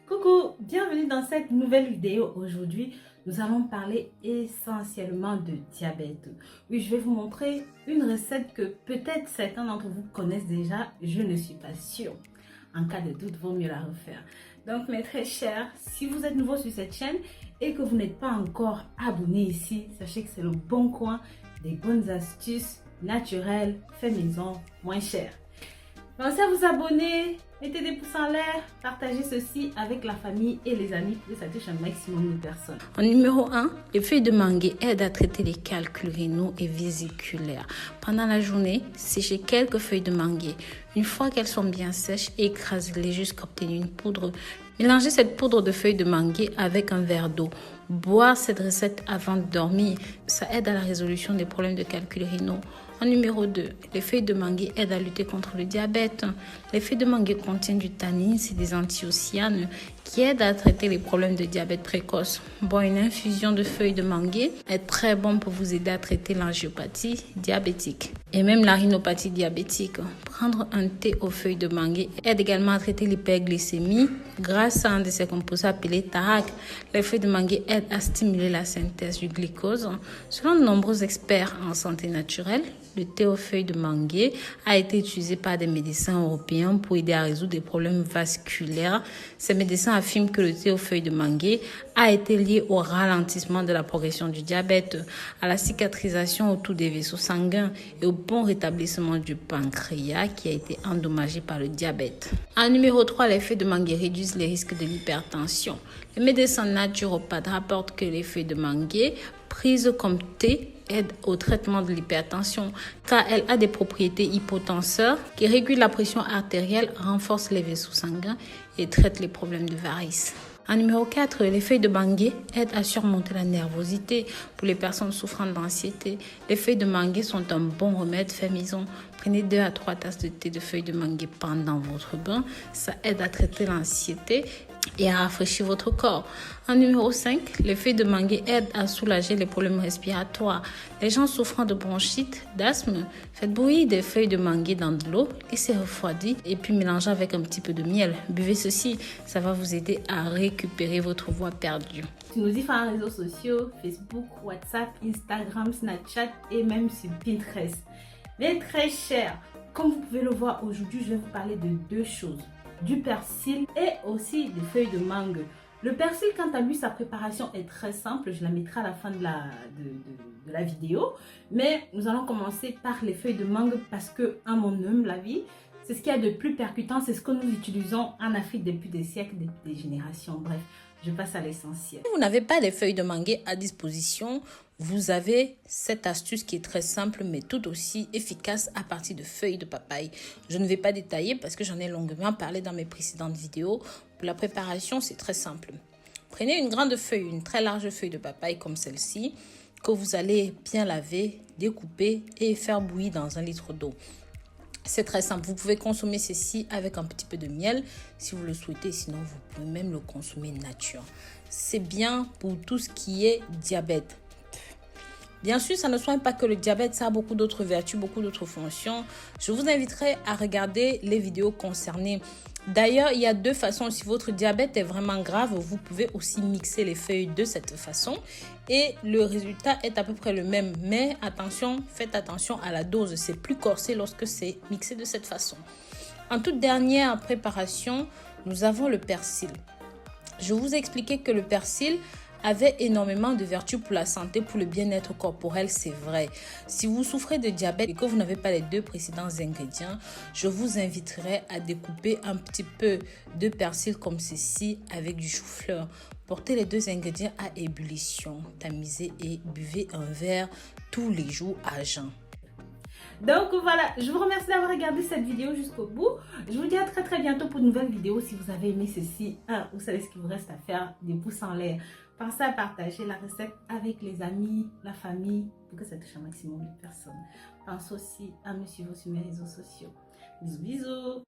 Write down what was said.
Coucou, bienvenue dans cette nouvelle vidéo. Aujourd'hui, nous allons parler essentiellement de diabète. Oui, je vais vous montrer une recette que peut-être certains d'entre vous connaissent déjà. Je ne suis pas sûre. En cas de doute, vaut mieux la refaire. Donc, mes très chers, si vous êtes nouveau sur cette chaîne et que vous n'êtes pas encore abonné ici, sachez que c'est le bon coin des bonnes astuces naturelles, fait maison, moins chères. Pensez à vous abonner, mettez des pouces en l'air, partagez ceci avec la famille et les amis pour que ça touche un maximum de personnes. En numéro 1, les feuilles de mangue aident à traiter les calculs rénaux et vésiculaires. Pendant la journée, séchez quelques feuilles de mangue. Une fois qu'elles sont bien sèches, écrasez-les jusqu'à obtenir une poudre. Mélangez cette poudre de feuilles de mangue avec un verre d'eau. Boire cette recette avant de dormir, ça aide à la résolution des problèmes de calculs rénaux. En numéro 2, les feuilles de mangue aident à lutter contre le diabète. Les feuilles de mangue contiennent du tannine et des antiocyanes qui aident à traiter les problèmes de diabète précoce. Bon, une infusion de feuilles de mangue est très bon pour vous aider à traiter l'angiopathie diabétique et même la rhinopathie diabétique. Prendre un thé aux feuilles de mangue aide également à traiter l'hyperglycémie grâce à un de ces composés appelé TARC. Les feuilles de mangue aident à stimuler la synthèse du glucose. Selon de nombreux experts en santé naturelle, le thé aux feuilles de mangue a été utilisé par des médecins européens pour aider à résoudre des problèmes vasculaires. Ces médecins affirment que le thé aux feuilles de mangue a été lié au ralentissement de la progression du diabète, à la cicatrisation autour des vaisseaux sanguins et au bon rétablissement du pancréas qui a été endommagé par le diabète. En numéro 3, les feuilles de mangue réduisent les risques de l'hypertension. Les médecins naturopathes rapportent que les feuilles de mangue prises comme thé aide au traitement de l'hypertension car elle a des propriétés hypotenseurs qui régulent la pression artérielle, renforcent les vaisseaux sanguins et traitent les problèmes de varices. En numéro 4, les feuilles de mangue aident à surmonter la nervosité pour les personnes souffrant d'anxiété. Les feuilles de mangue sont un bon remède fait maison. Prenez 2 à 3 tasses de thé de feuilles de mangue pendant votre bain. Ça aide à traiter l'anxiété et à rafraîchir votre corps. En numéro 5, les feuilles de mangue aident à soulager les problèmes respiratoires. Les gens souffrant de bronchite, d'asthme, faites bouillir des feuilles de mangue dans de l'eau, laissez refroidir et puis mélangez avec un petit peu de miel. Buvez ceci, ça va vous aider à récupérer votre voix perdue. Tu nous y fais en réseaux sociaux, Facebook, WhatsApp, Instagram, Snapchat et même sur Pinterest. Mais très cher, comme vous pouvez le voir aujourd'hui, je vais vous parler de deux choses. Du persil et aussi des feuilles de mangue. Le persil, quant à lui, sa préparation est très simple. Je la mettrai à la fin de la vidéo. Mais nous allons commencer par les feuilles de mangue parce que, à mon humble avis, c'est ce qu'il y a de plus percutant. C'est ce que nous utilisons en Afrique depuis des siècles, depuis des générations. Bref, je passe à l'essentiel. Si vous n'avez pas les feuilles de mangue à disposition, vous avez cette astuce qui est très simple mais tout aussi efficace à partir de feuilles de papaye. Je ne vais pas détailler parce que j'en ai longuement parlé dans mes précédentes vidéos. Pour la préparation, c'est très simple. Prenez une grande feuille, une très large feuille de papaye comme celle-ci que vous allez bien laver, découper et faire bouillir dans 1 litre d'eau. C'est très simple. Vous pouvez consommer ceci avec un petit peu de miel si vous le souhaitez. Sinon, vous pouvez même le consommer nature. C'est bien pour tout ce qui est diabète. Bien sûr, ça ne soigne pas que le diabète, ça a beaucoup d'autres vertus, beaucoup d'autres fonctions. Je vous inviterai à regarder les vidéos concernées. D'ailleurs, il y a 2 façons. Si votre diabète est vraiment grave, vous pouvez aussi mixer les feuilles de cette façon. Et le résultat est à peu près le même. Mais attention, faites attention à la dose. C'est plus corsé lorsque c'est mixé de cette façon. En toute dernière préparation, nous avons le persil. Je vous ai expliqué que le persil avait énormément de vertus pour la santé, pour le bien-être corporel, c'est vrai. Si vous souffrez de diabète et que vous n'avez pas les 2 précédents ingrédients, je vous inviterai à découper un petit peu de persil comme ceci avec du chou-fleur. Portez les 2 ingrédients à ébullition, tamisez et buvez un verre tous les jours à jeun. Donc voilà, je vous remercie d'avoir regardé cette vidéo jusqu'au bout. Je vous dis à très bientôt pour une nouvelle vidéo. Si vous avez aimé ceci, vous savez ce qu'il vous reste à faire, des pouces en l'air. Pensez à partager la recette avec les amis, la famille, pour que ça touche un maximum de personnes. Pensez aussi à me suivre sur mes réseaux sociaux. Bisous bisous.